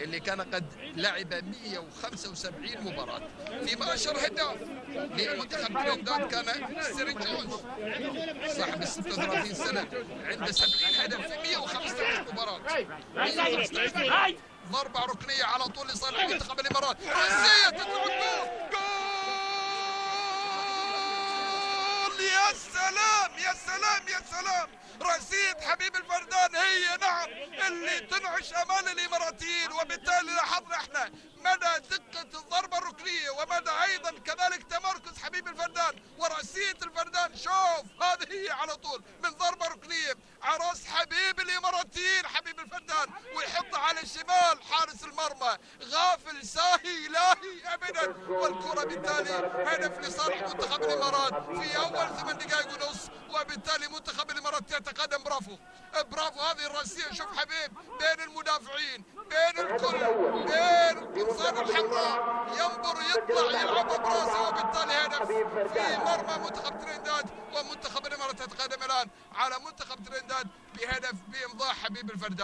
اللي كان قد لعب 175 مباراة. في اشهر هداف لمنتخب ترينداد كان ستيرن جونز صاحب 36 سنة، عنده 70 هدف في 115 مباراة. 115 ضربة ركنية على طول لصالح منتخب الامارات، رأسية تطلع الجول، يا سلام يا سلام يا سلام. رأسية حبيب الفردان هي نعم اللي تنعش امال الاماراتيين، وبالتالي لاحظنا احنا مدى دقة الضربة الركنية ومدى ايضا كذلك تمركز حبيب الفردان ورأسية الفردان. شوف هذه هي على طول من ضربة ركنية على راس حبيب الاماراتيين حبيب الفردان، ويحط على الشمال حارس المرمى غافل ساهي لاهي ابدا، والكرة بالتالي هدف لصالح منتخب الامارات في اول 8 دقائق ونص، وبالتالي منتخب الامارات يتقدم. برافو برافو هذه الرأسية. شوف حبيب بين المدافعين بين الكل بين القمصان الحمراء ينظر يطلع يلعب براسه، وبالتالي هدف في مرمى منتخب ترينداد، ومنتخب الامارات يتقدم الان على منتخب ترينداد بهدف بامضاء حبيب الفردان.